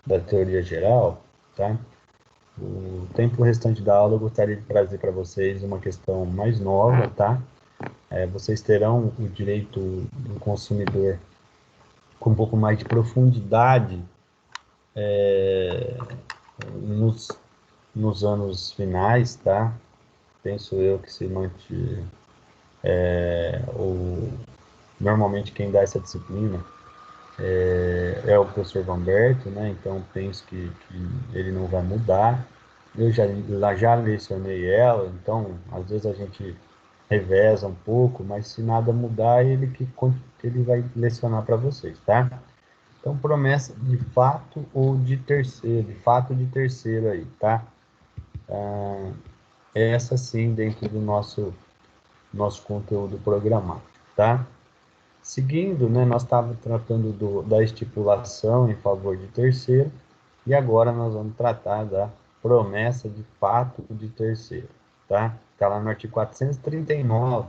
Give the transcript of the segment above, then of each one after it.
da teoria geral, tá? O tempo restante da aula eu gostaria de trazer para vocês uma questão mais nova, tá? Vocês terão o direito do consumidor com um pouco mais de profundidade nos, nos anos finais, tá? Penso eu que se manter, normalmente quem dá essa disciplina é o professor Vamberto, né? Então penso que ele não vai mudar. Eu já lecionei ela, então às vezes a gente reveza um pouco, mas se nada mudar, ele vai lecionar para vocês, tá? Então, promessa de fato ou de terceiro, de fato de terceiro aí, tá? Essa sim dentro do nosso conteúdo programático, tá? Seguindo, né, nós estávamos tratando da estipulação em favor de terceiro, e agora nós vamos tratar da promessa de fato de terceiro, tá? Está lá no artigo 439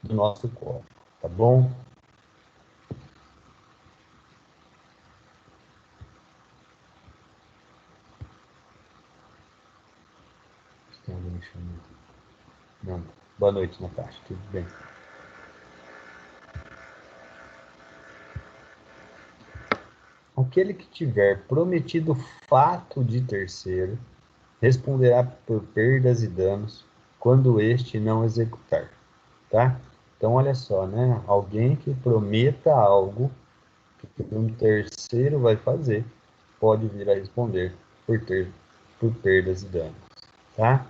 do nosso código, tá bom? Tem alguém me chamando? Não. Boa noite, Natasha, tudo bem? Aquele que tiver prometido fato de terceiro responderá por perdas e danos quando este não executar, tá? Então, olha só, né? Alguém que prometa algo que um terceiro vai fazer pode vir a responder por perdas e danos, tá?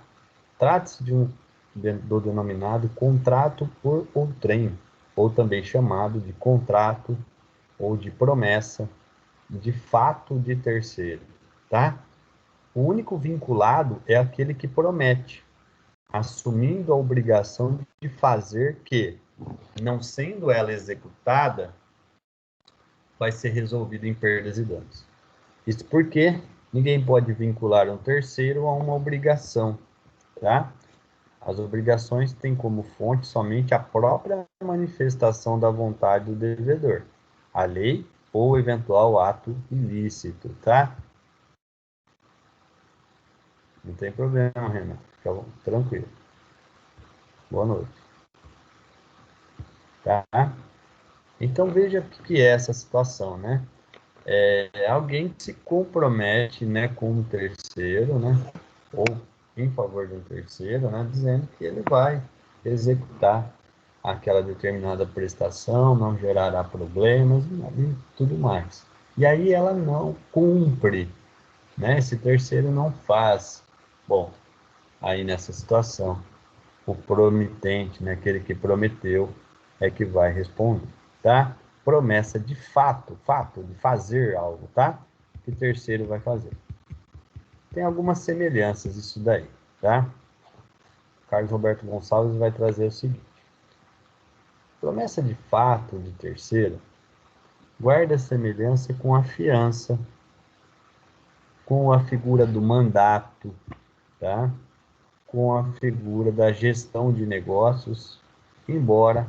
Trata-se do denominado contrato por outrem, ou também chamado de contrato ou de promessa de fato de terceiro, tá? O único vinculado é aquele que promete, assumindo a obrigação de fazer que, não sendo ela executada, vai ser resolvido em perdas e danos. Isso porque ninguém pode vincular um terceiro a uma obrigação, tá? As obrigações têm como fonte somente a própria manifestação da vontade do devedor, a lei ou eventual ato ilícito, tá? Não tem problema, Renan. Fica tranquilo. Boa noite. Tá? Então veja o que é essa situação, né? Alguém que se compromete, né, com um terceiro, né, ou em favor de um terceiro, né, dizendo que ele vai executar aquela determinada prestação, não gerará problemas e tudo mais. E aí ela não cumpre, né? Esse terceiro não faz. Bom, aí nessa situação, o promitente, né, aquele que prometeu, é que vai responder, tá? Promessa de fato, fato de fazer algo, tá? Que o terceiro vai fazer. Tem algumas semelhanças isso daí, tá? Carlos Roberto Gonçalves vai trazer o seguinte: promessa de fato de terceiro guarda semelhança com a fiança, com a figura do mandato, tá? Com a figura da gestão de negócios, embora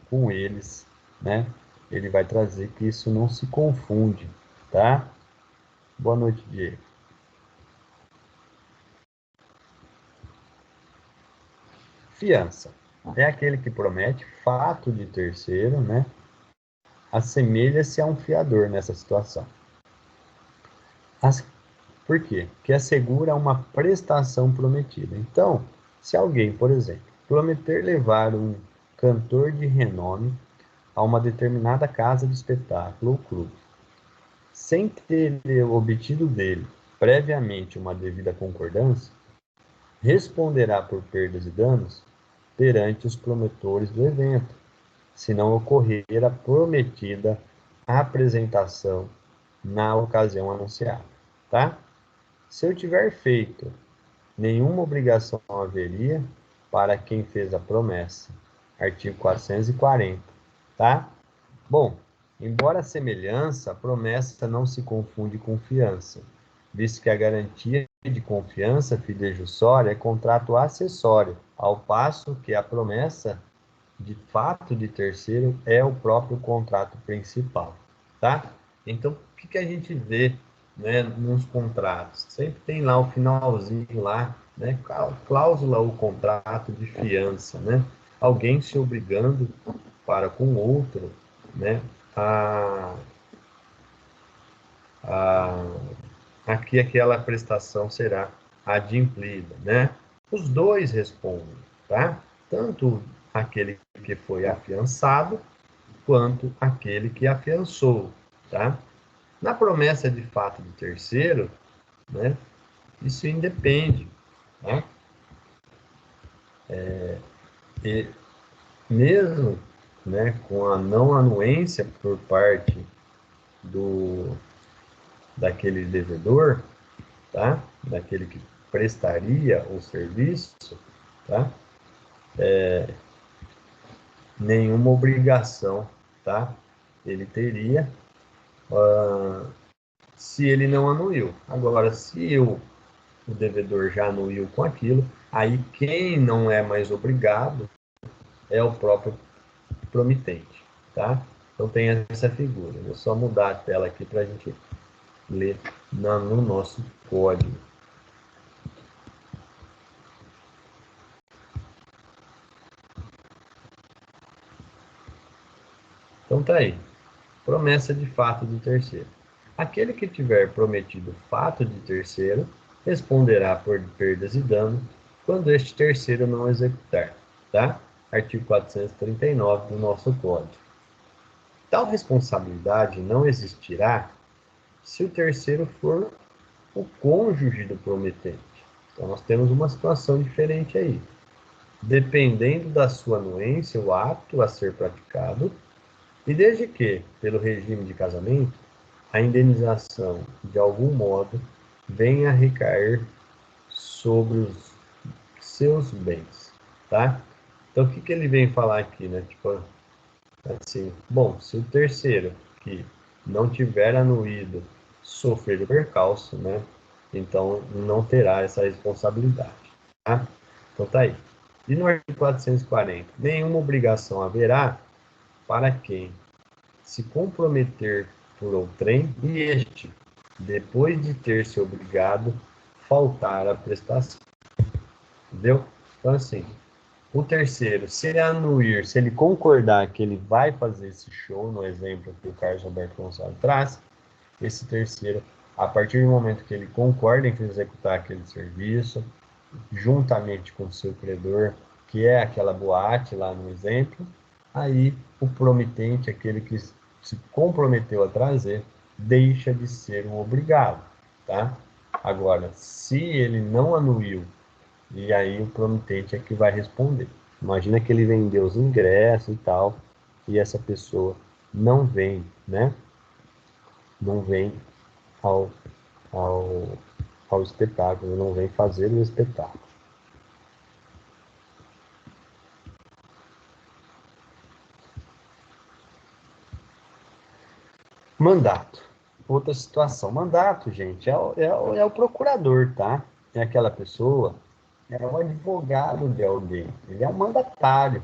com eles, né? Ele vai trazer que isso não se confunde, tá? Boa noite, Diego. Fiança é aquele que promete fato de terceiro, né? Assemelha-se a um fiador nessa situação. Por quê? Porque assegura uma prestação prometida. Então, se alguém, por exemplo, prometer levar um cantor de renome a uma determinada casa de espetáculo ou clube, sem ter obtido dele previamente uma devida concordância, responderá por perdas e danos perante os promotores do evento, se não ocorrer a prometida apresentação na ocasião anunciada, tá? Se eu tiver feito, nenhuma obrigação haveria para quem fez a promessa. Artigo 440, tá? Bom, embora a semelhança, a promessa não se confunde com fiança, visto que a garantia de confiança fidejussória é contrato acessório, ao passo que a promessa de fato de terceiro é o próprio contrato principal, tá? Então, o que a gente vê né, nos contratos. Sempre tem lá o finalzinho lá, né, cláusula ou contrato de fiança, né? Alguém se obrigando para com outro, né, a, a, a que aquela prestação será adimplida, né? Os dois respondem, tá? Tanto aquele que foi afiançado, quanto aquele que afiançou, tá? Na promessa de fato do terceiro, né, isso independe, né? E mesmo, né, com a não anuência por parte do daquele devedor, tá? Daquele que prestaria o serviço, tá? Nenhuma obrigação, tá? Ele teria, se ele não anuiu. Agora, se o devedor já anuiu com aquilo, aí quem não é mais obrigado é o próprio promitente, tá? Então tem essa figura. Vou só mudar a tela aqui para a gente ler no nosso código. Então tá aí. Promessa de fato do terceiro. Aquele que tiver prometido fato de terceiro responderá por perdas e danos quando este terceiro não executar, tá? Artigo 439 do nosso Código. Tal responsabilidade não existirá se o terceiro for o cônjuge do prometente. Então, nós temos uma situação diferente aí. Dependendo da sua anuência, o ato a ser praticado, e desde que, pelo regime de casamento, a indenização, de algum modo, venha a recair sobre os seus bens, tá? Então, o que que ele vem falar aqui, né? Tipo, assim, bom, se o terceiro que não tiver anuído sofrer o percalço, né? Então não terá essa responsabilidade, tá? Então tá aí. E no artigo 440, nenhuma obrigação haverá para quem se comprometer por outrem e este, depois de ter se obrigado, faltar à prestação. Entendeu? Então assim, o terceiro, se ele anuir, se ele concordar que ele vai fazer esse show, no exemplo que o Carlos Roberto Gonçalves traz, esse terceiro, a partir do momento que ele concorda em executar aquele serviço, juntamente com o seu credor, que é aquela boate lá no exemplo, aí o promitente, aquele que se comprometeu a trazer, deixa de ser um obrigado, tá? Agora, se ele não anuiu, e aí o promitente é que vai responder. Imagina que ele vendeu os ingressos e tal, e essa pessoa não vem, né? Não vem ao, ao, ao espetáculo, não vem fazer o espetáculo. Mandato. Outra situação. Mandato, gente, é o procurador, tá? É aquela pessoa, é o advogado de alguém. Ele é o mandatário,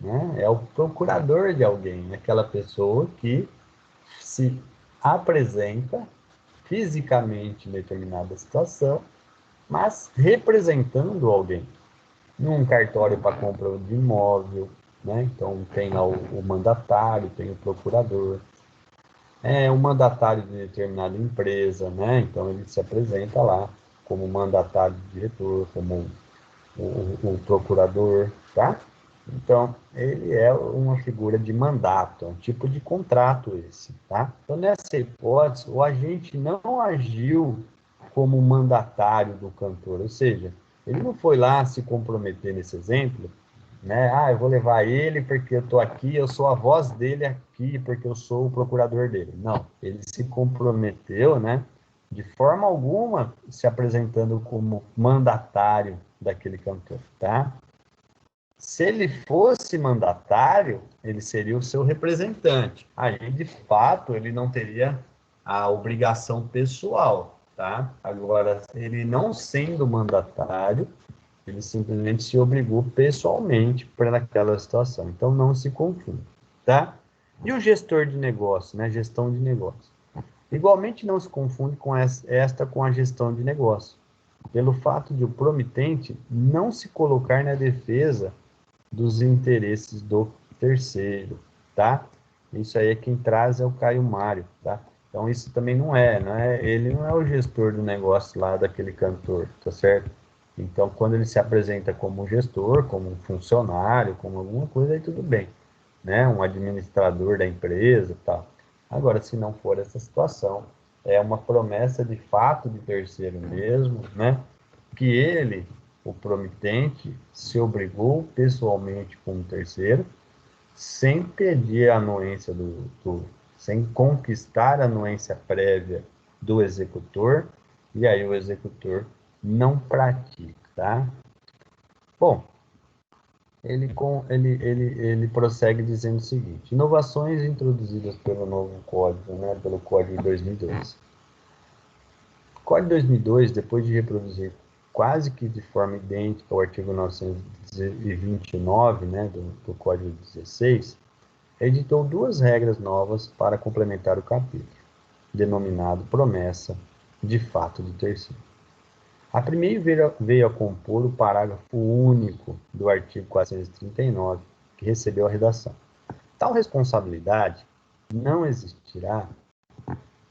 né? É o procurador de alguém. É aquela pessoa que se apresenta fisicamente em determinada situação, mas representando alguém. Num cartório para compra de imóvel, né? Então tem lá o mandatário, tem o procurador, o mandatário de determinada empresa, né? Então ele se apresenta lá como mandatário de diretor, como o procurador, tá? Então, ele é uma figura de mandato, é um tipo de contrato esse, tá? Então, nessa hipótese, o agente não agiu como mandatário do cantor, ou seja, ele não foi lá se comprometer nesse exemplo, né? Ah, eu vou levar ele porque eu estou aqui, eu sou a voz dele aqui porque eu sou o procurador dele. Não, ele se comprometeu, né? De forma alguma se apresentando como mandatário daquele cantor, tá? Se ele fosse mandatário, ele seria o seu representante. Aí, de fato, ele não teria a obrigação pessoal, tá? Agora, ele não sendo mandatário, ele simplesmente se obrigou pessoalmente para aquela situação. Então, não se confunda, tá? E o gestor de negócio, né? Gestão de negócio. Igualmente não se confunde com esta com a gestão de negócio, pelo fato de o promitente não se colocar na defesa dos interesses do terceiro, tá? Isso aí é quem traz é o Caio Mário, tá? Então isso também ele não é o gestor do negócio lá daquele cantor, tá certo? Então quando ele se apresenta como gestor, como um funcionário, como alguma coisa, aí tudo bem, né? Um administrador da empresa, tal. Agora, se não for essa situação, é uma promessa de fato de terceiro mesmo, né? Que ele, o promitente, se obrigou pessoalmente com um terceiro, sem pedir a anuência sem conquistar a anuência prévia do executor, e aí o executor não pratica, tá? Bom, ele prossegue dizendo o seguinte: inovações introduzidas pelo novo código, né, pelo Código de 2002. O Código de 2002, depois de reproduzir quase que de forma idêntica ao artigo 929, né, do Código 16, editou duas regras novas para complementar o capítulo, denominado promessa de fato de terceiro. A primeira veio a compor o parágrafo único do artigo 439, que recebeu a redação. Tal responsabilidade não existirá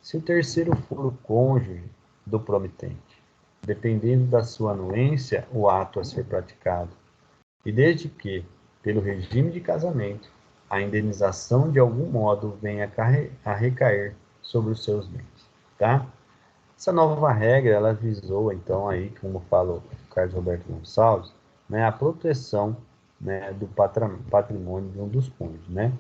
se o terceiro for o cônjuge do promitente, dependendo da sua anuência o ato a ser praticado, e desde que, pelo regime de casamento, a indenização de algum modo venha a recair sobre os seus bens, tá? Essa nova regra, ela visou, então, aí, como falou o Carlos Roberto Gonçalves, né, a proteção, né, do patrimônio de um dos cônjuges, né,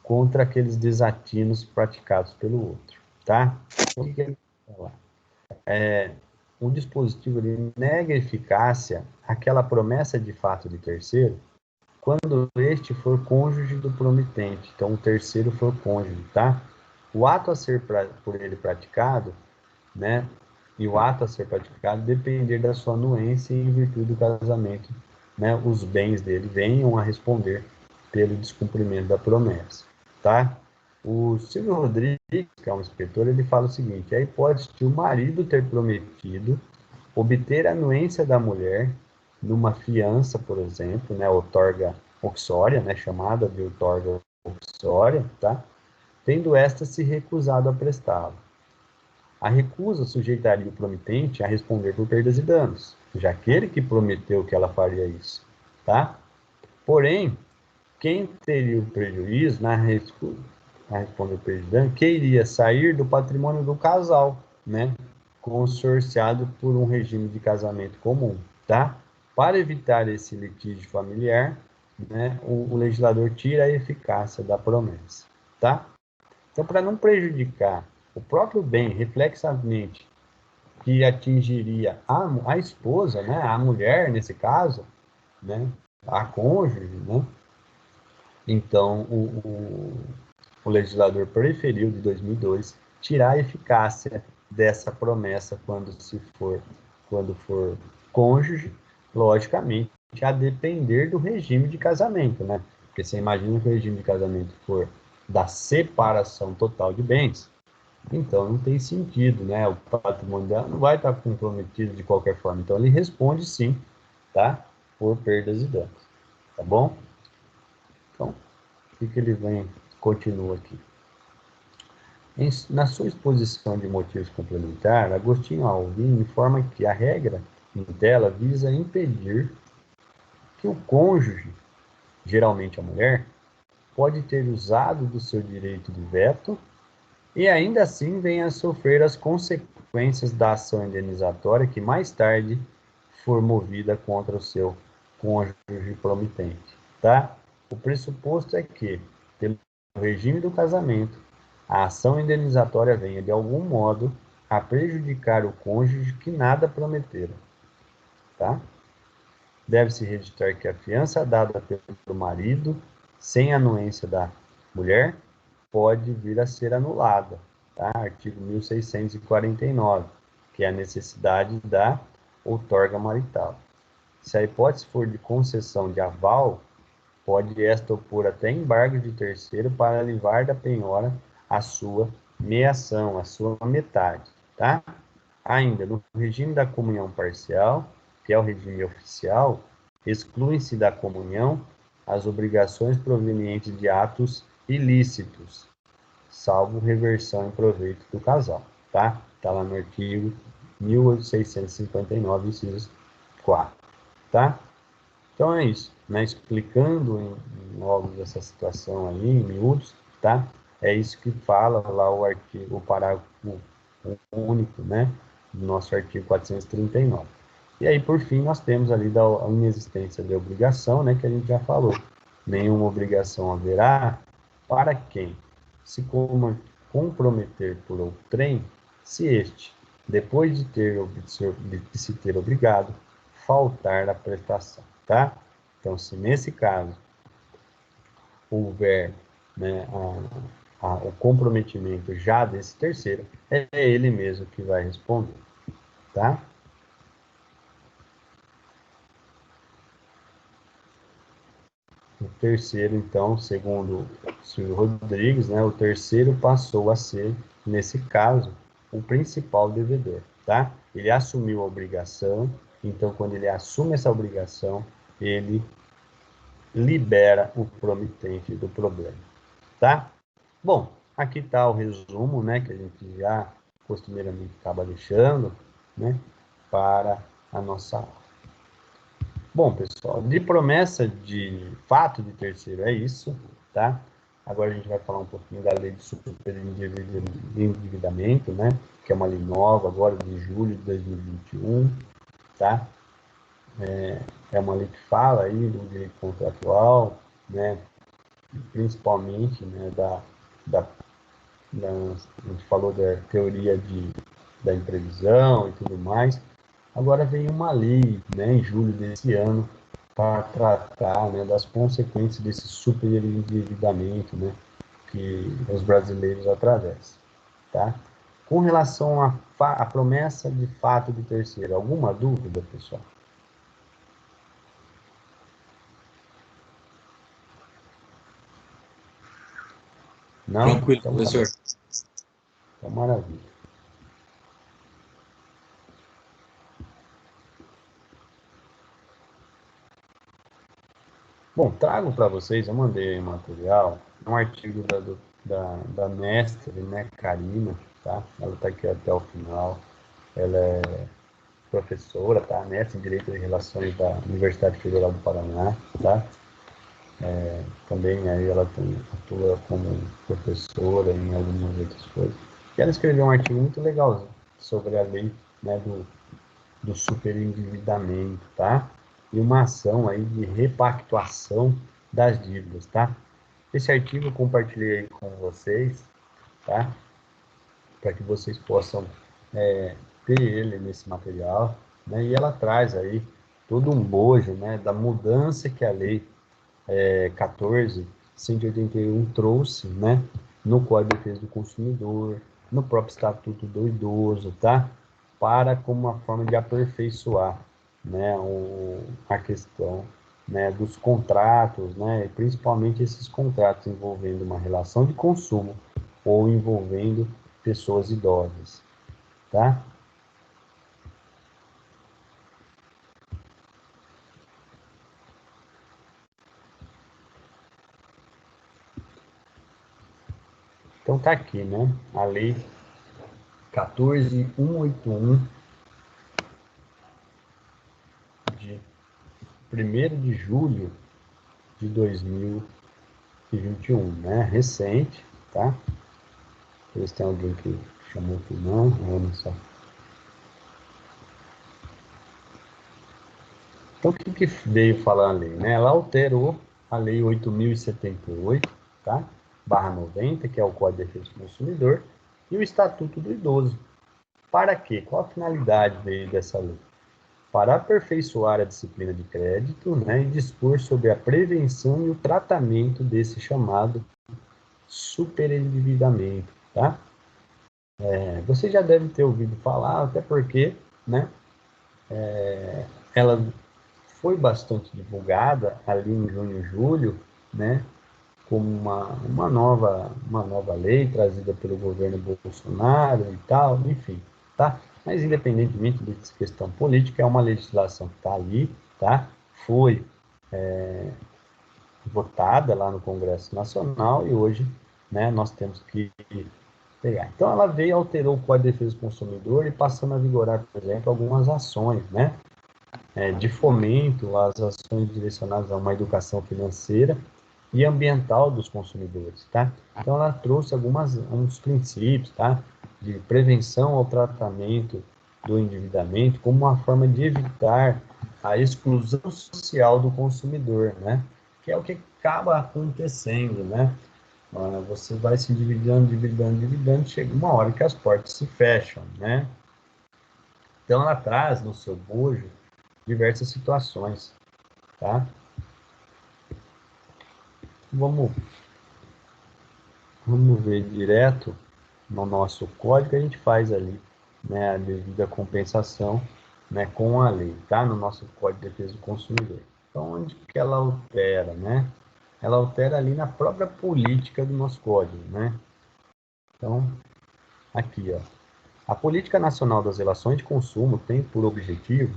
contra aqueles desatinos praticados pelo outro, tá? Então, o que ele fala? O dispositivo ele nega eficácia àquela promessa de fato de terceiro quando este for cônjuge do promitente, então o terceiro for cônjuge, tá? O ato a ser por ele praticado, né, e o ato a ser praticado depender da sua anuência e em virtude do casamento, né, os bens dele venham a responder pelo descumprimento da promessa, tá? O Silvio Rodrigues, que é um escritor, ele fala o seguinte: a hipótese de o marido ter prometido obter a anuência da mulher numa fiança, por exemplo, né, outorga uxória, né, chamada de outorga uxória, tá? Tendo esta se recusado a prestá-lo. A recusa sujeitaria o promitente a responder por perdas e danos, já que ele que prometeu que ela faria isso, tá? Porém, quem teria o prejuízo a responder o perda e dano, que iria sair do patrimônio do casal, né? Consorciado por um regime de casamento comum, tá? Para evitar esse litígio familiar, né, o legislador tira a eficácia da promessa, tá? Então, para não prejudicar o próprio bem reflexamente que atingiria a esposa, né, a mulher nesse caso, né, a cônjuge, né, então o legislador preferiu de 2002 tirar a eficácia dessa promessa quando for cônjuge, logicamente a depender do regime de casamento, né? Porque você imagina que o regime de casamento for da separação total de bens, então não tem sentido, né? O patrimônio dela não vai estar comprometido de qualquer forma. Então ele responde sim, tá? Por perdas e danos, tá bom? Então, o que ele continua aqui. Na sua exposição de motivos complementar, Agostinho Alvim informa que a regra em tela visa impedir que o cônjuge, geralmente a mulher, pode ter usado do seu direito de veto e ainda assim venha a sofrer as consequências da ação indenizatória que mais tarde for movida contra o seu cônjuge promitente, tá? O pressuposto é que, pelo regime do casamento, a ação indenizatória venha, de algum modo, a prejudicar o cônjuge que nada prometera, tá? Deve-se registrar que a fiança dada pelo marido, sem anuência da mulher, pode vir a ser anulada, tá? Artigo 1649, que é a necessidade da outorga marital. Se a hipótese for de concessão de aval, pode esta opor até embargo de terceiro para livrar da penhora a sua meiação, a sua metade, tá? Ainda, no regime da comunhão parcial, que é o regime oficial, excluem-se da comunhão as obrigações provenientes de atos ilícitos, salvo reversão em proveito do casal, tá? Tá lá no artigo 1659, inciso 4, tá? Então é isso, né? Explicando em logo essa situação aí, em miúdos, tá? É isso que fala lá o artigo, o parágrafo único, né? Do nosso artigo 439. E aí, por fim, nós temos ali da inexistência de obrigação, né? Que a gente já falou. Nenhuma obrigação haverá para quem se comprometer por outrem, se este, depois de se ter obrigado, faltar a prestação, tá? Então, se nesse caso houver, né, o comprometimento já desse terceiro, é ele mesmo que vai responder, tá? O terceiro, então, segundo o Silvio Rodrigues, né, o terceiro passou a ser, nesse caso, o principal devedor, tá? Ele assumiu a obrigação, então, quando ele assume essa obrigação, ele libera o promitente do problema, tá? Bom, aqui está o resumo, né, que a gente já costumeiramente acaba deixando, né, para a nossa aula. Bom, pessoal, de promessa de fato de terceiro é isso, tá? Agora a gente vai falar um pouquinho da lei de superendividamento, né, que é uma lei nova agora de julho de 2021, tá? É uma lei que fala aí do direito contratual, né, principalmente, né, a gente falou da teoria da imprevisão e tudo mais. Agora vem uma lei, né, em julho desse ano, para tratar, né, das consequências desse superendividamento, né, que os brasileiros atravessam, tá? Com relação à promessa de fato de terceiro, alguma dúvida, pessoal? Não? Tranquilo, Então tá bom. professor. Então, maravilha. Bom, trago para vocês, eu mandei material, um artigo da mestre, né, Karina, tá? Ela está aqui até o final. Ela é professora, tá? Mestre em Direito e Relações da Universidade Federal do Paraná, tá? Também aí ela atua como professora em algumas outras coisas. E ela escreveu um artigo muito legal sobre a lei, né, do superendividamento, tá? E uma ação aí de repactuação das dívidas, tá? Esse artigo eu compartilhei aí com vocês, tá? Para que vocês possam ter ele nesse material, né? E ela traz aí todo um bojo, né, da mudança que a lei 14.181 trouxe, né, no Código de Defesa do Consumidor, no próprio Estatuto do Idoso, tá? Para como uma forma de aperfeiçoar, né, a questão, né, dos contratos, né, principalmente esses contratos envolvendo uma relação de consumo ou envolvendo pessoas idosas, tá? Então tá aqui, né, a lei 14.181 de 1º de julho de 2021, né? Recente, tá? Ver se tem alguém que chamou aqui, não, olha só. Então, o que veio falar a lei, né? Ela alterou a lei 8.078, tá? Barra 90, que é o Código de Defesa do Consumidor, e o Estatuto do Idoso. Para quê? Qual a finalidade veio dessa lei? Para aperfeiçoar a disciplina de crédito, né, e dispor sobre a prevenção e o tratamento desse chamado superendividamento, tá? Você já deve ter ouvido falar, até porque, né, ela foi bastante divulgada ali em junho e julho, né, como uma nova lei trazida pelo governo Bolsonaro e tal, enfim, tá? Mas independentemente dessa questão política, é uma legislação que está ali, tá? Foi votada lá no Congresso Nacional e hoje, né, nós temos que pegar. Então ela veio, alterou o Código de Defesa do Consumidor e passando a vigorar, por exemplo, algumas ações, né? De fomento às ações direcionadas a uma educação financeira e ambiental dos consumidores, tá? Então ela trouxe uns princípios, tá? De prevenção ao tratamento do endividamento como uma forma de evitar a exclusão social do consumidor, né? Que é o que acaba acontecendo, né? Você vai se endividando, chega uma hora que as portas se fecham, né? Então ela traz no seu bojo diversas situações, tá? Vamos ver direto no nosso código, a gente faz ali, né, a devida compensação, né, com a lei, tá? No nosso Código de Defesa do Consumidor. Então, onde que ela altera, né? Ela altera ali na própria política do nosso código, né? Então, aqui, ó. A Política Nacional das Relações de Consumo tem por objetivo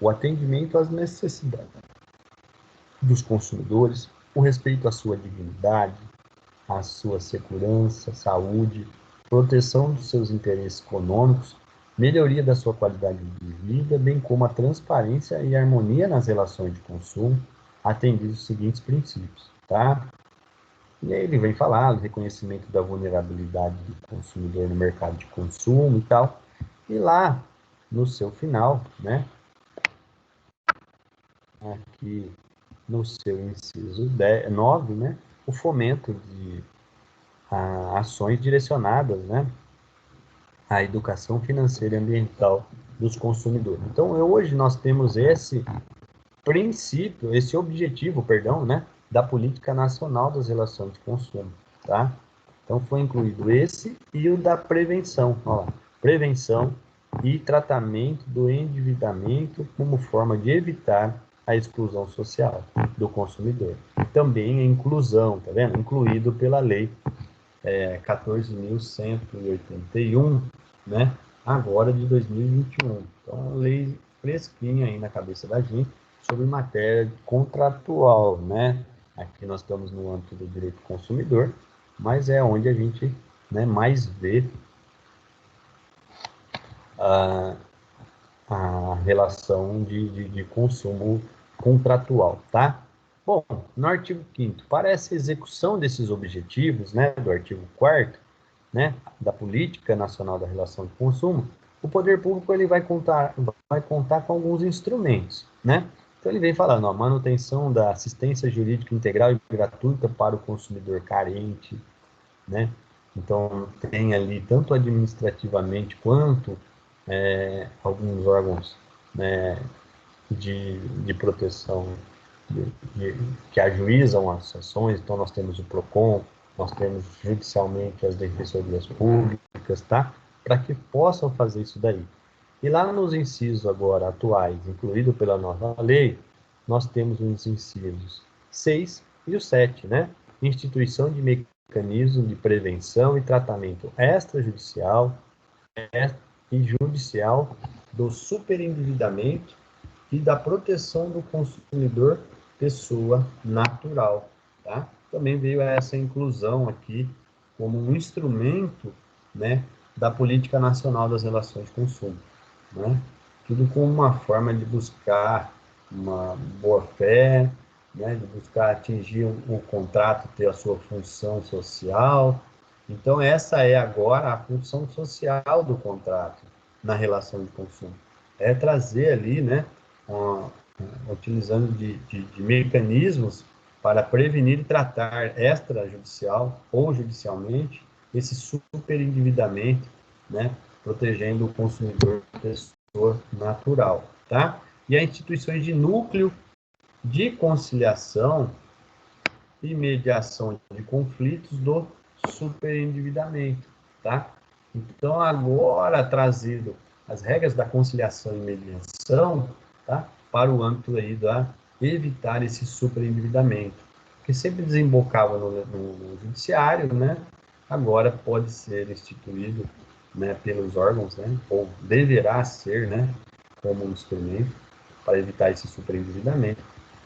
o atendimento às necessidades dos consumidores, o respeito à sua dignidade, à sua segurança, saúde, proteção dos seus interesses econômicos, melhoria da sua qualidade de vida, bem como a transparência e harmonia nas relações de consumo, atendidos os seguintes princípios, tá? E aí ele vem falar do reconhecimento da vulnerabilidade do consumidor no mercado de consumo e tal. E lá, no seu final, né, aqui no seu inciso 9, né, o fomento de ações direcionadas, né, à educação financeira e ambiental dos consumidores. Então, hoje nós temos esse princípio, esse objetivo, perdão, né, da Política Nacional das Relações de Consumo, tá? Então, foi incluído esse e o da prevenção, ó lá, prevenção e tratamento do endividamento como forma de evitar a exclusão social do consumidor. Também a inclusão, tá vendo? Incluído pela lei 14.181, né? Agora de 2021. Então, a lei fresquinha aí na cabeça da gente sobre matéria contratual, né? Aqui nós estamos no âmbito do direito do consumidor, mas é onde a gente, né, mais vê a, a relação de consumo contratual, tá? Bom, no artigo 5º, para essa execução desses objetivos, né, do artigo 4º, né, da Política Nacional da Relação de Consumo, o poder público ele vai contar com alguns instrumentos, né? Então ele vem falando, ó, manutenção da assistência jurídica integral e gratuita para o consumidor carente, né? Então tem ali tanto administrativamente quanto alguns órgãos, né, de proteção que ajuizam as ações. Então nós temos o PROCON, nós temos judicialmente as defensorias públicas, tá? Para que possam fazer isso daí. E lá nos incisos agora atuais, incluído pela nova lei, nós temos os incisos 6 e o 7, né? Instituição de mecanismo de prevenção e tratamento extrajudicial e judicial do superendividamento e da proteção do consumidor pessoa natural, tá? Também veio essa inclusão aqui como um instrumento, né, da Política Nacional das Relações de Consumo, né? Tudo como uma forma de buscar uma boa-fé, né, de buscar atingir o contrato, ter a sua função social. Então, essa é agora a função social do contrato na relação de consumo. É trazer ali, né, utilizando de mecanismos para prevenir e tratar extrajudicial ou judicialmente esse superendividamento, né, protegendo o consumidor pessoa natural, tá? E as instituições de núcleo de conciliação e mediação de conflitos do superendividamento, tá? Então, agora trazido as regras da conciliação e mediação, tá? Para o âmbito aí da evitar esse superendividamento. que sempre desembocava no judiciário, né? Agora pode ser instituído, né, pelos órgãos, né, ou deverá ser, né, como um instrumento para evitar esse superendividamento,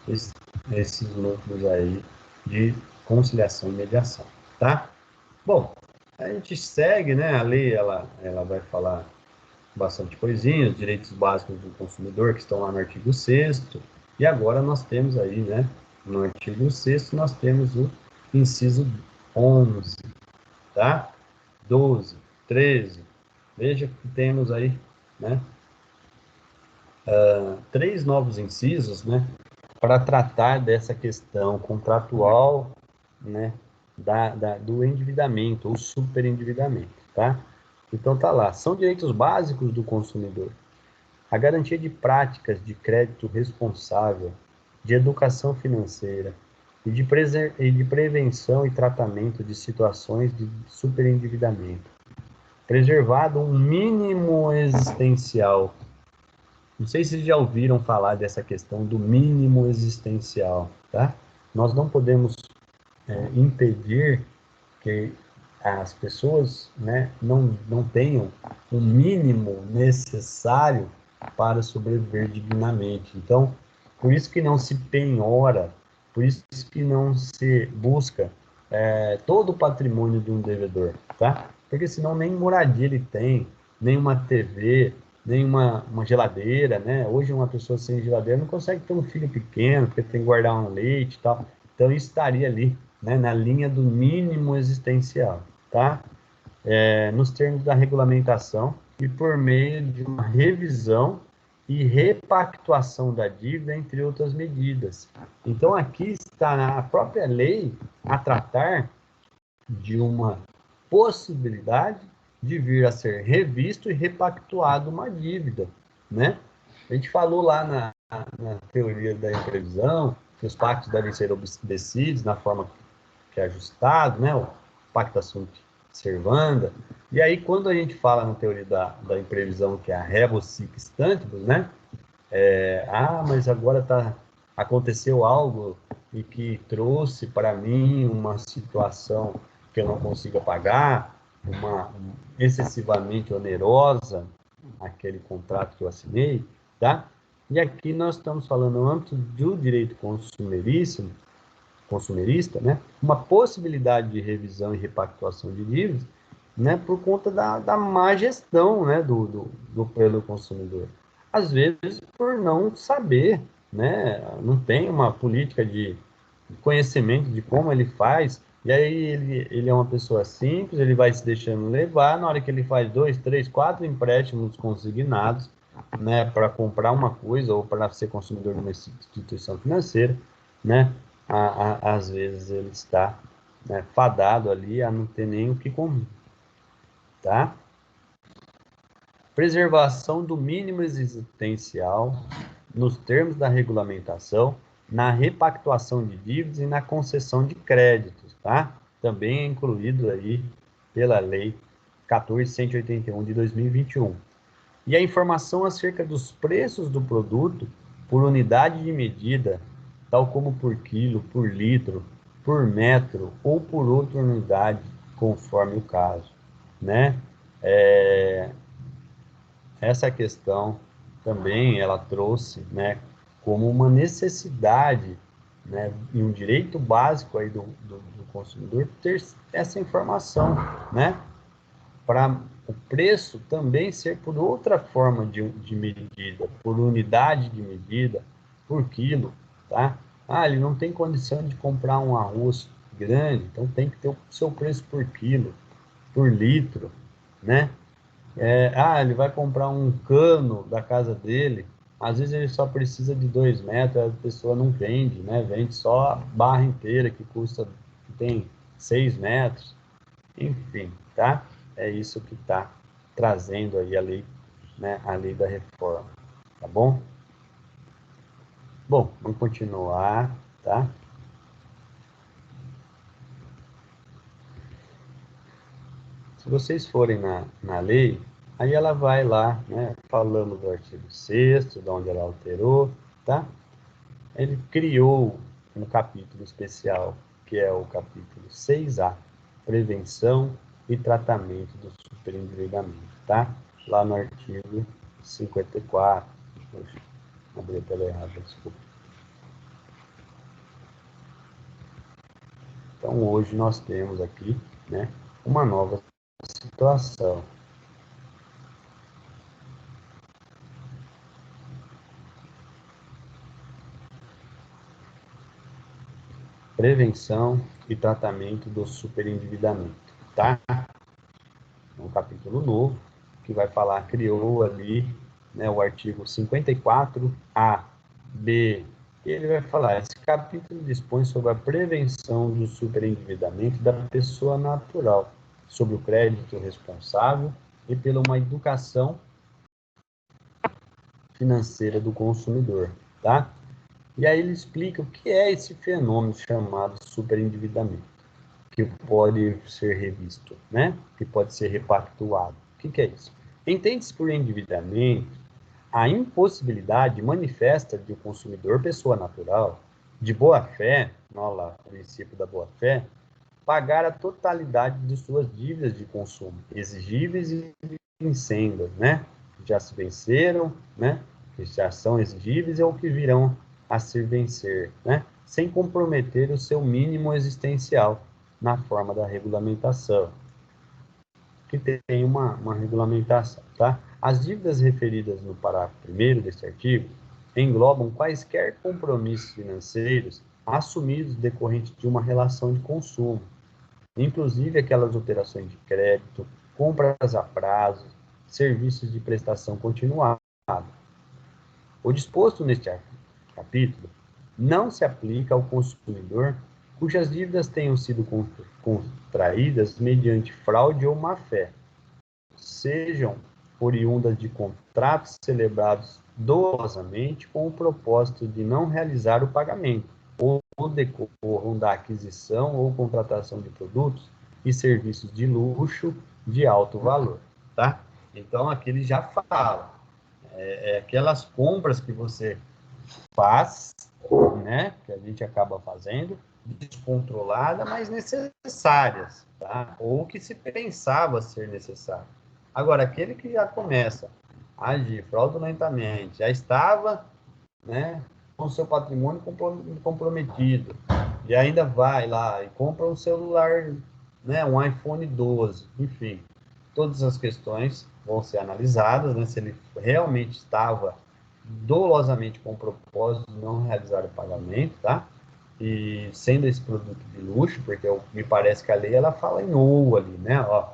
esses núcleos aí de conciliação e mediação, tá? Bom, a gente segue, né, a lei, ela vai falar bastante coisinhas, direitos básicos do consumidor, que estão lá no artigo 6º, e agora nós temos aí, né, no artigo 6º, nós temos o inciso 11, tá? 12, 13, veja que temos aí, né, três novos incisos, né, para tratar dessa questão contratual, né, do endividamento ou superendividamento, tá? Então tá lá, são direitos básicos do consumidor. A garantia de práticas de crédito responsável, de educação financeira e de prevenção e tratamento de situações de superendividamento. Preservado um mínimo existencial. Não sei se vocês já ouviram falar dessa questão do mínimo existencial, tá? Nós não podemos impedir que as pessoas, né, não tenham o mínimo necessário para sobreviver dignamente. Então, por isso que não se penhora, por isso que não se busca todo o patrimônio de um devedor, tá? Porque senão nem moradia ele tem, nem uma TV, nem uma geladeira, né? Hoje uma pessoa sem geladeira não consegue ter um filho pequeno, porque tem que guardar um leite e tal. Então, isso estaria ali, né, na linha do mínimo existencial, tá? Nos termos da regulamentação e por meio de uma revisão e repactuação da dívida, entre outras medidas. Então, aqui está na própria lei a tratar de uma possibilidade de vir a ser revisto e repactuado uma dívida, né? A gente falou lá na teoria da imprevisão que os pactos devem ser obedecidos na forma que é ajustado, né? O pacta sunt servanda. E aí, quando a gente fala na teoria da imprevisão, que é a rebus sic stantibus, né? Mas agora aconteceu algo e que trouxe para mim uma situação que eu não consiga pagar, excessivamente onerosa, aquele contrato que eu assinei, tá? E aqui nós estamos falando no âmbito do direito consumerista, né? Uma possibilidade de revisão e repactuação de dívidas, né? Por conta da má gestão, né? Pelo consumidor. Às vezes por não saber, né? Não tem uma política de conhecimento de como ele faz, e aí ele é uma pessoa simples, ele vai se deixando levar, na hora que ele faz 2, 3, 4 empréstimos consignados, né, para comprar uma coisa ou para ser consumidor de uma instituição financeira, né, às vezes ele está, né, fadado ali a não ter nem o que comer, tá? Preservação do mínimo existencial nos termos da regulamentação, na repactuação de dívidas e na concessão de créditos, tá? Também é incluído aí pela Lei 14.181 de 2021. E a informação acerca dos preços do produto por unidade de medida, tal como por quilo, por litro, por metro ou por outra unidade, conforme o caso, né? Essa questão também ela trouxe, né, como uma necessidade, né, e um direito básico aí do consumidor ter essa informação, né, para o preço também ser por outra forma de medida, por unidade de medida, por quilo, tá? Ele não tem condição de comprar um arroz grande, então tem que ter o seu preço por quilo, por litro, né? Ele vai comprar um cano da casa dele, às vezes ele só precisa de 2 metros, a pessoa não vende, né? Vende só a barra inteira que tem 6 metros, enfim, tá? É isso que está trazendo aí a lei, né? A lei da reforma, tá bom? Bom, vamos continuar, tá? Se vocês forem na lei, aí ela vai lá, né, falando do artigo 6º, de onde ela alterou, tá? Ele criou um capítulo especial, que é o capítulo 6A, Prevenção e Tratamento do Superendividamento, tá? Lá no artigo 54. Poxa, abri a tela errada, desculpa. Então, hoje nós temos aqui, né, uma nova situação. Prevenção e tratamento do superendividamento, tá? É um capítulo novo que vai falar, criou ali, né, o artigo 54A, B, e ele vai falar, esse capítulo dispõe sobre a prevenção do superendividamento da pessoa natural, sobre o crédito responsável e pela uma educação financeira do consumidor, tá? E aí ele explica o que é esse fenômeno chamado superendividamento, que pode ser revisto, né? Que pode ser repactuado. O que é isso? Entende-se por endividamento a impossibilidade manifesta de um consumidor, pessoa natural, de boa-fé, olha lá, o princípio da boa-fé, pagar a totalidade de suas dívidas de consumo, exigíveis e vincendas, né? Já se venceram, né? Que já são exigíveis ou que virão a se vencer, né? Sem comprometer o seu mínimo existencial na forma da regulamentação, que tem uma regulamentação, tá? As dívidas referidas no parágrafo 1º deste artigo englobam quaisquer compromissos financeiros assumidos decorrentes de uma relação de consumo, inclusive aquelas operações de crédito, compras a prazo, serviços de prestação continuada. O disposto neste capítulo não se aplica ao consumidor cujas dívidas tenham sido contraídas mediante fraude ou má-fé, sejam oriundas de contratos celebrados dolosamente com o propósito de não realizar o pagamento, ou decorram da aquisição ou contratação de produtos e serviços de luxo de alto valor, tá? Então, aqui ele já fala, aquelas compras que você faz, né, que a gente acaba fazendo, descontrolada, mas necessárias, tá? Ou que se pensava ser necessário. Agora, aquele que já começa a agir fraudulentamente, já estava, né, com seu patrimônio comprometido, e ainda vai lá e compra um celular, né, um iPhone 12, enfim, todas as questões vão ser analisadas, né, se ele realmente estava dolosamente com o propósito de não realizar o pagamento, tá? E sendo esse produto de luxo, porque me parece que a lei ela fala em ou ali, né? Ó,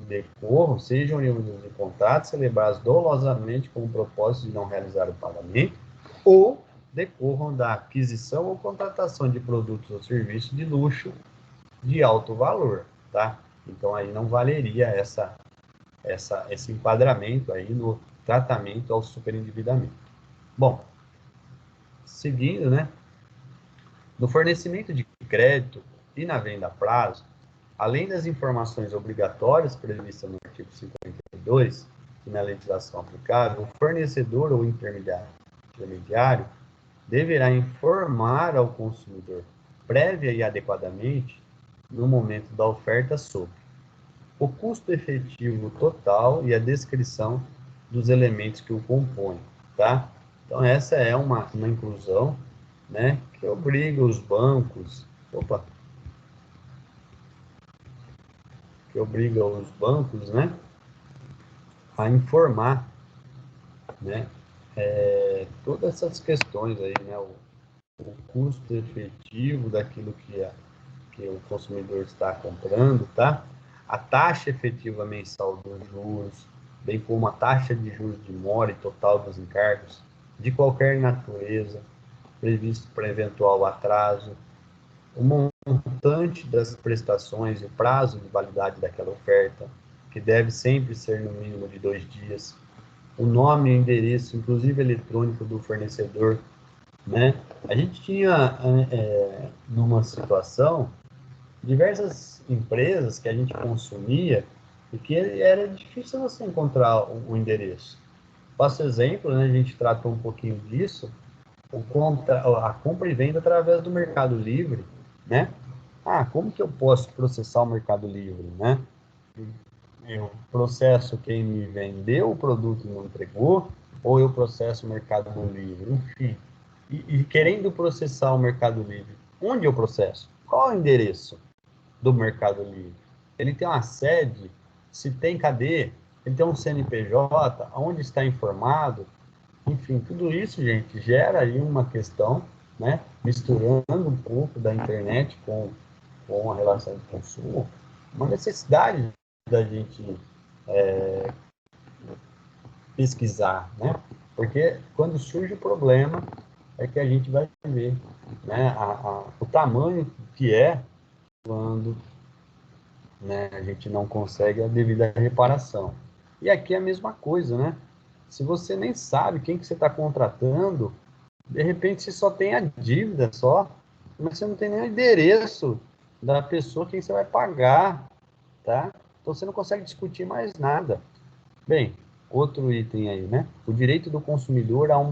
decorram, sejam oriundos de contratos celebrados dolosamente com o propósito de não realizar o pagamento, ou decorram da aquisição ou contratação de produtos ou serviços de luxo de alto valor, tá? Então aí não valeria esse enquadramento aí no tratamento ao superendividamento. Bom, seguindo, né? No fornecimento de crédito e na venda a prazo, além das informações obrigatórias previstas no artigo 52 e na legislação aplicável, o fornecedor ou intermediário deverá informar ao consumidor, prévia e adequadamente, no momento da oferta sobre o custo efetivo total e a descrição dos elementos que o compõem, tá? Então, essa é uma inclusão, né, que obriga os bancos, que obriga os bancos, né, a informar, né, todas essas questões aí, né, o custo efetivo daquilo que o consumidor está comprando, tá? A taxa efetiva mensal dos juros, bem como a taxa de juros de mora e total dos encargos, de qualquer natureza, previsto para eventual atraso, o montante das prestações e o prazo de validade daquela oferta, que deve sempre ser no mínimo de 2 dias, o nome e endereço, inclusive eletrônico do fornecedor, né? A gente tinha, numa situação, diversas empresas que a gente consumia e que era difícil você encontrar o endereço. Faço exemplo, né, a gente tratou um pouquinho disso, a compra e venda através do Mercado Livre, né? Ah, como que eu posso processar o Mercado Livre, né? Eu processo quem me vendeu o produto e não entregou, ou eu processo o Mercado Livre, enfim. E querendo processar o Mercado Livre, onde eu processo? Qual é o endereço do Mercado Livre? Ele tem uma sede? Se tem, cadê? Ele tem um CNPJ? Onde está informado? Enfim, tudo isso, gente, gera aí uma questão, né? Misturando um pouco da internet com a relação de consumo, uma necessidade da gente pesquisar, né? Porque quando surge o problema é que a gente vai ver, né, o tamanho que é quando, né, a gente não consegue a devida reparação. E aqui é a mesma coisa, né? Se você nem sabe quem que você está contratando, de repente você só tem a dívida só, mas você não tem nem o endereço da pessoa quem você vai pagar, tá? Então você não consegue discutir mais nada. Bem, outro item aí, né? O direito do consumidor a um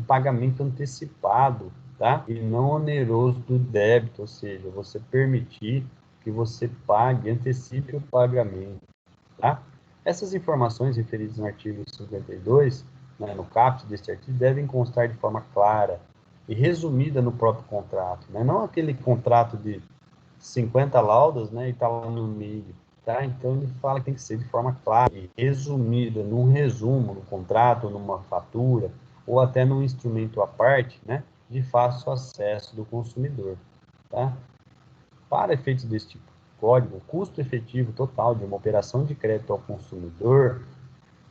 pagamento antecipado, tá? E não oneroso do débito, ou seja, você permitir que você pague, antecipe o pagamento, tá? Essas informações referidas no artigo 52, né, no caput deste artigo, devem constar de forma clara e resumida no próprio contrato, né? Não aquele contrato de 50 laudas, né, e está lá no meio, tá? Então ele fala que tem que ser de forma clara e resumida, num resumo, no contrato, numa fatura, ou até num instrumento à parte, né, de fácil acesso do consumidor, tá? Para efeitos desse tipo de código, o custo efetivo total de uma operação de crédito ao consumidor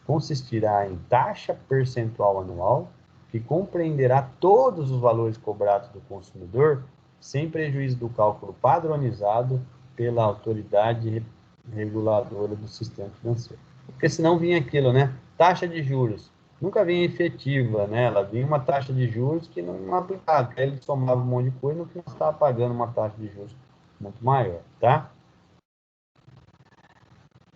consistirá em taxa percentual anual, que compreenderá todos os valores cobrados do consumidor, sem prejuízo do cálculo padronizado pela autoridade reguladora do sistema financeiro. Porque senão vinha aquilo, né? Taxa de juros. Nunca vinha efetiva, né? Ela vinha uma taxa de juros que não aplicava. Aí ele somava um monte de coisa, no final estava pagando uma taxa de juros muito maior, tá?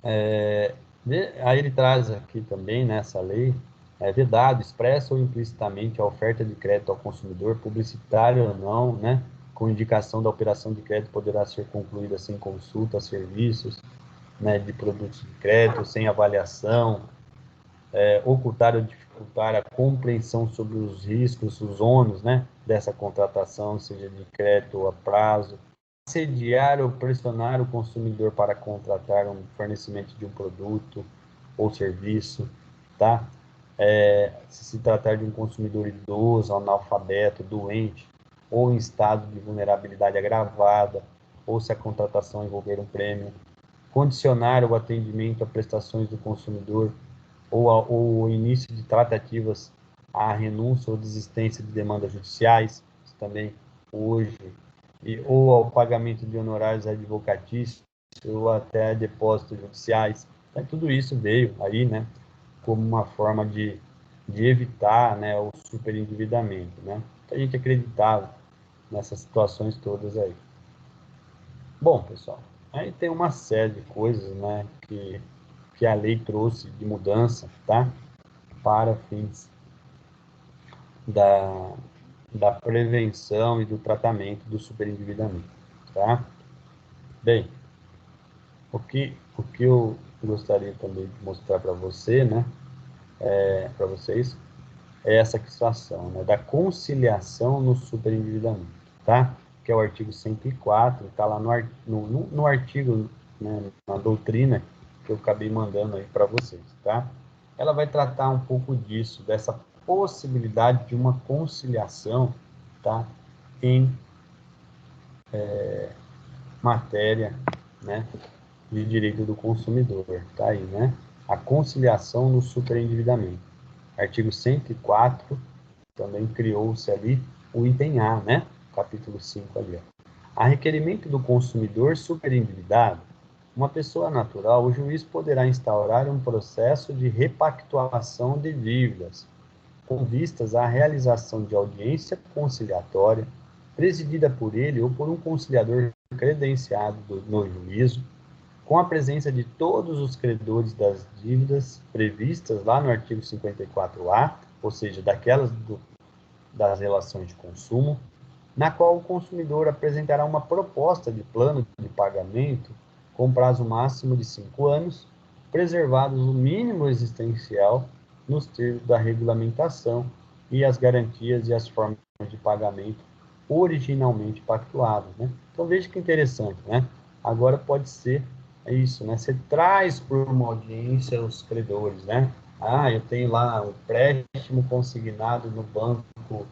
Aí ele traz aqui também, nessa lei, é vedado, expressa ou implicitamente, a oferta de crédito ao consumidor, publicitário ou não, né? Com indicação da operação de crédito poderá ser concluída sem consulta a serviços, né, de produtos de crédito, sem avaliação, ocultar ou dificultar a compreensão sobre os riscos, os ônus, né, dessa contratação, seja de crédito ou a prazo, assediar ou pressionar o consumidor para contratar um fornecimento de um produto ou serviço, tá? Se tratar de um consumidor idoso, analfabeto, doente, ou em estado de vulnerabilidade agravada, ou se a contratação envolver um prêmio, condicionar o atendimento a prestações do consumidor ou o início de tratativas à renúncia ou desistência de demandas judiciais, também hoje, ou ao pagamento de honorários advocatícios, ou até depósitos judiciais. Então, tudo isso veio aí, né, como uma forma de evitar, né, o superendividamento, né? A gente acreditava nessas situações todas aí. Bom, pessoal, aí tem uma série de coisas, né, que a lei trouxe de mudança, tá? Para fins da, da prevenção e do tratamento do superendividamento, tá? Bem, o que eu gostaria também de mostrar para você, né, para vocês, é essa situação, né, da conciliação no superendividamento, tá? Que é o artigo 104, está lá no artigo, né, na doutrina que eu acabei mandando aí para vocês, tá? Ela vai tratar um pouco disso, dessa possibilidade de uma conciliação, tá? Em matéria, né, de direito do consumidor, tá aí, né? A conciliação no superendividamento. Artigo 104, também criou-se ali o item A, né? Capítulo 5 ali, ó. A requerimento do consumidor superendividado, uma pessoa natural, o juiz poderá instaurar um processo de repactuação de dívidas, com vistas à realização de audiência conciliatória, presidida por ele ou por um conciliador credenciado no juízo, com a presença de todos os credores das dívidas previstas lá no artigo 54A, ou seja, daquelas das relações de consumo, na qual o consumidor apresentará uma proposta de plano de pagamento com prazo máximo de 5 anos, preservados o mínimo existencial nos termos da regulamentação e as garantias e as formas de pagamento originalmente pactuadas, né? Então, veja que interessante, né? Agora pode ser isso, né? Você traz para uma audiência os credores, né? Ah, eu tenho lá um empréstimo consignado no banco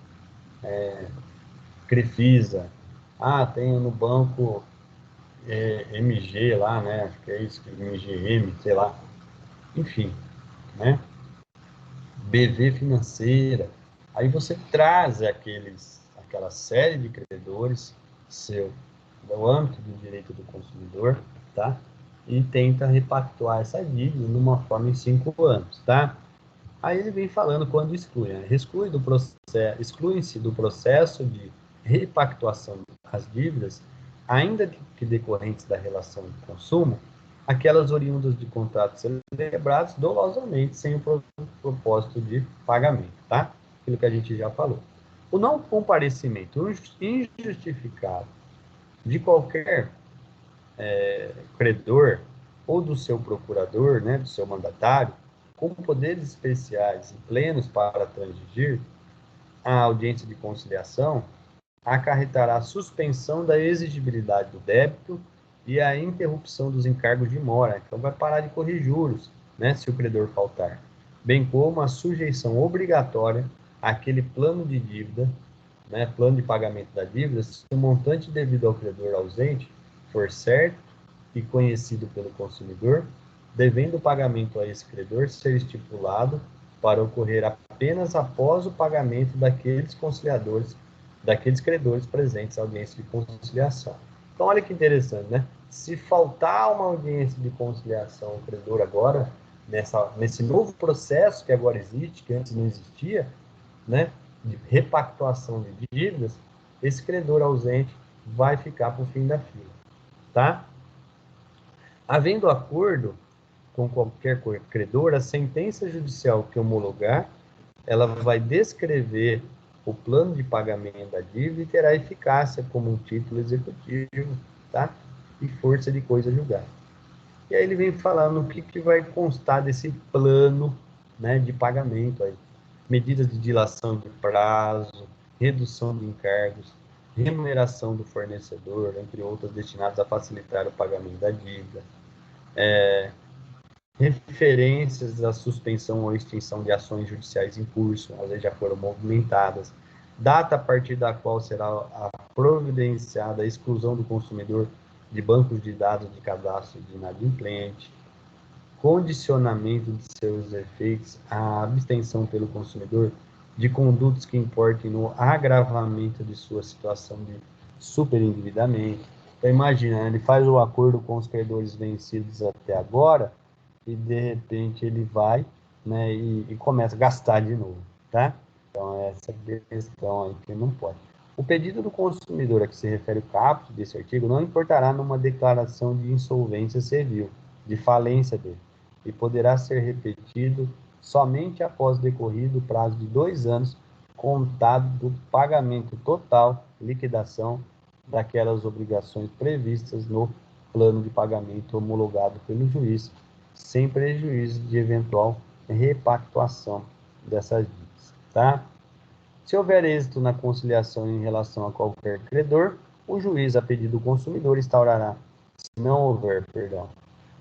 Crefisa. Ah, tenho no banco MG lá, né? Acho que é isso, MGM, sei lá. Enfim, né? BV Financeira. Aí você traz aquela série de credores seu, no âmbito do direito do consumidor, tá? E tenta repactuar essa dívida numa forma em 5 anos, tá? Aí ele vem falando quando exclui, né? Excluem-se do processo de repactuação das dívidas, ainda que decorrentes da relação de consumo, aquelas oriundas de contratos celebrados dolosamente sem o propósito de pagamento, tá? Aquilo que a gente já falou. O não comparecimento injustificado de qualquer credor ou do seu procurador, né, do seu mandatário, com poderes especiais e plenos para transigir, a audiência de conciliação acarretará a suspensão da exigibilidade do débito e a interrupção dos encargos de mora. Então, vai parar de correr juros, né, se o credor faltar, bem como a sujeição obrigatória àquele plano de dívida, né, plano de pagamento da dívida, se o montante devido ao credor ausente for certo e conhecido pelo consumidor, devendo o pagamento a esse credor ser estipulado para ocorrer apenas após o pagamento daqueles credores presentes à audiência de conciliação. Então, olha que interessante, né? Se faltar uma audiência de conciliação ao credor agora, nesse novo processo que agora existe, que antes não existia, né, de repactuação de dívidas, esse credor ausente vai ficar para o fim da fila, tá? Havendo acordo com qualquer credor, a sentença judicial que homologar, ela vai descrever o plano de pagamento da dívida e terá eficácia como um título executivo, tá? E força de coisa julgada. E aí ele vem falando o que vai constar desse plano, né, de pagamento aí. Medidas de dilação de prazo, redução de encargos, remuneração do fornecedor, entre outras destinadas a facilitar o pagamento da dívida, referências à suspensão ou extinção de ações judiciais em curso, às vezes já foram movimentadas, data a partir da qual será providenciada a exclusão do consumidor de bancos de dados de cadastro de inadimplente, condicionamento de seus efeitos à abstenção pelo consumidor de condutos que importem no agravamento de sua situação de superendividamento. Então, imagina, ele faz o acordo com os credores vencidos até agora e, de repente, ele vai, né, e começa a gastar de novo, tá? Então, essa questão aí que não pode. O pedido do consumidor a que se refere o caput desse artigo não importará numa declaração de insolvência civil, de falência dele, e poderá ser repetido somente após decorrido o prazo de 2 anos contado do pagamento total, liquidação daquelas obrigações previstas no plano de pagamento homologado pelo juiz, sem prejuízo de eventual repactuação dessas dívidas, tá? Se houver êxito na conciliação em relação a qualquer credor, o juiz, a pedido do consumidor, se não houver,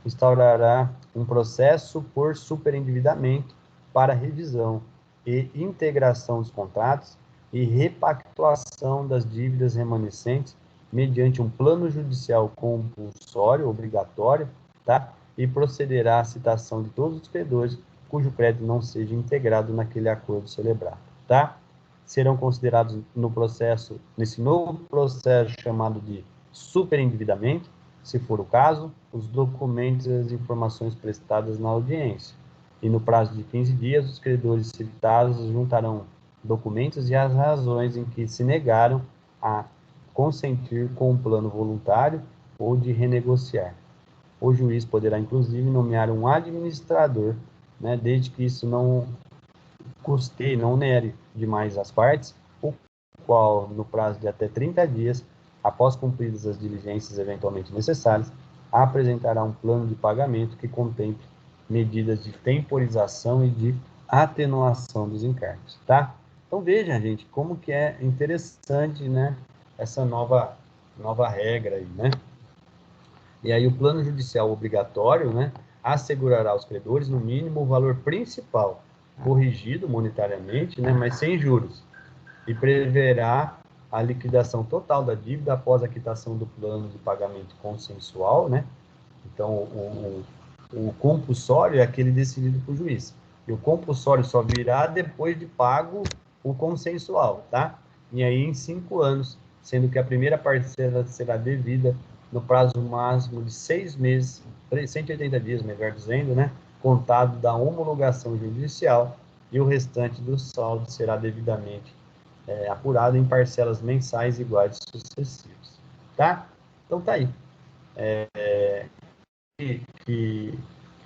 instaurará um processo por superendividamento para revisão e integração dos contratos e repactuação das dívidas remanescentes mediante um plano judicial compulsório, obrigatório, tá? E procederá à citação de todos os credores cujo crédito não seja integrado naquele acordo celebrado, tá? Serão considerados nesse novo processo chamado de superendividamento, se for o caso, os documentos e as informações prestadas na audiência. E no prazo de 15 dias, os credores citados juntarão documentos e as razões em que se negaram a consentir com um plano voluntário ou de renegociar. O juiz poderá, inclusive, nomear um administrador, né, desde que isso não custeie, não onere demais as partes, qual, no prazo de até 30 dias, após cumpridas as diligências eventualmente necessárias, apresentará um plano de pagamento que contemple medidas de temporização e de atenuação dos encargos, tá? Então, veja, gente, como que é interessante, né, essa nova regra aí, né? E aí o plano judicial obrigatório, né, assegurará aos credores, no mínimo, o valor principal, corrigido monetariamente, né, mas sem juros, e preverá a liquidação total da dívida após a quitação do plano de pagamento consensual, né? Então, o compulsório é aquele decidido por juiz. E o compulsório só virá depois de pago o consensual, tá? E aí em 5 anos, sendo que a primeira parcela será devida no prazo máximo de 6 meses, 180 dias, melhor dizendo, né? Contado da homologação judicial, e o restante do saldo será devidamente apurado em parcelas mensais iguais e sucessivas, tá? Então tá aí. Que,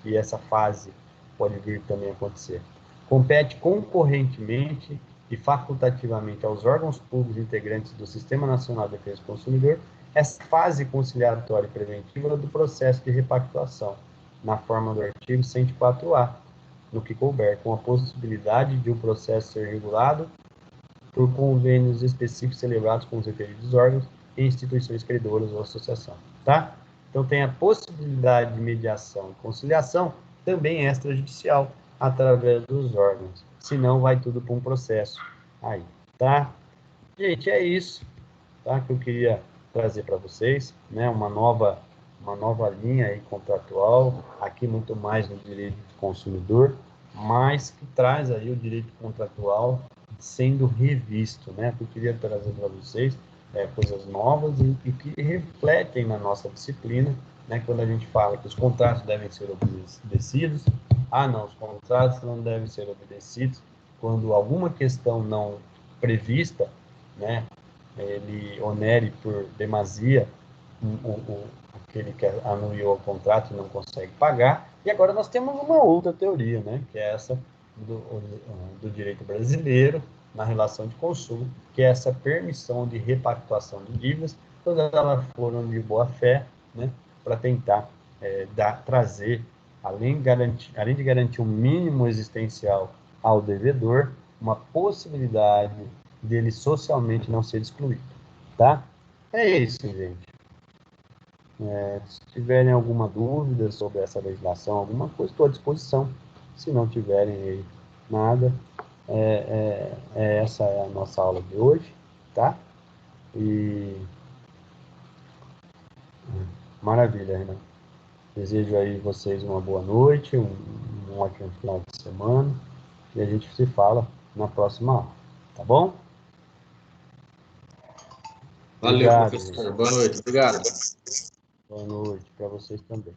que essa fase pode vir também a acontecer. Compete concorrentemente e facultativamente aos órgãos públicos integrantes do Sistema Nacional de Defesa do Consumidor essa fase conciliatória e preventiva do processo de repactuação, na forma do artigo 104A, no que couber, com a possibilidade de o processo ser regulado por convênios específicos celebrados com os referidos órgãos e instituições credoras ou associação, tá? Então, tem a possibilidade de mediação e conciliação, também extrajudicial, através dos órgãos. Senão, vai tudo para um processo aí, tá? Gente, é isso, tá? Que eu queria trazer para vocês, né? Uma nova linha aí contratual, aqui muito mais no direito do consumidor, mas que traz aí o direito contratual sendo revisto, né? Que eu queria trazer para vocês coisas novas e que refletem na nossa disciplina, né? Quando a gente fala que os contratos devem ser obedecidos, não, os contratos não devem ser obedecidos quando alguma questão não prevista, né? Ele onere por demasia aquele que anuiu o contrato e não consegue pagar. E agora nós temos uma outra teoria, né, que é essa do direito brasileiro na relação de consumo, que é essa permissão de repactuação de dívidas, quando elas foram de boa fé, né, para tentar trazer, além de garantir um mínimo existencial ao devedor, uma possibilidade dele socialmente não ser excluído, tá? É isso, gente. Se tiverem alguma dúvida sobre essa legislação, alguma coisa, estou à disposição. Se não tiverem aí nada, essa é a nossa aula de hoje, tá? E maravilha, Renan. Desejo aí vocês uma boa noite, um ótimo final de semana, e a gente se fala na próxima aula, tá bom? Valeu, Obrigado, professor. gente. Boa noite. Obrigado. Boa noite para vocês também.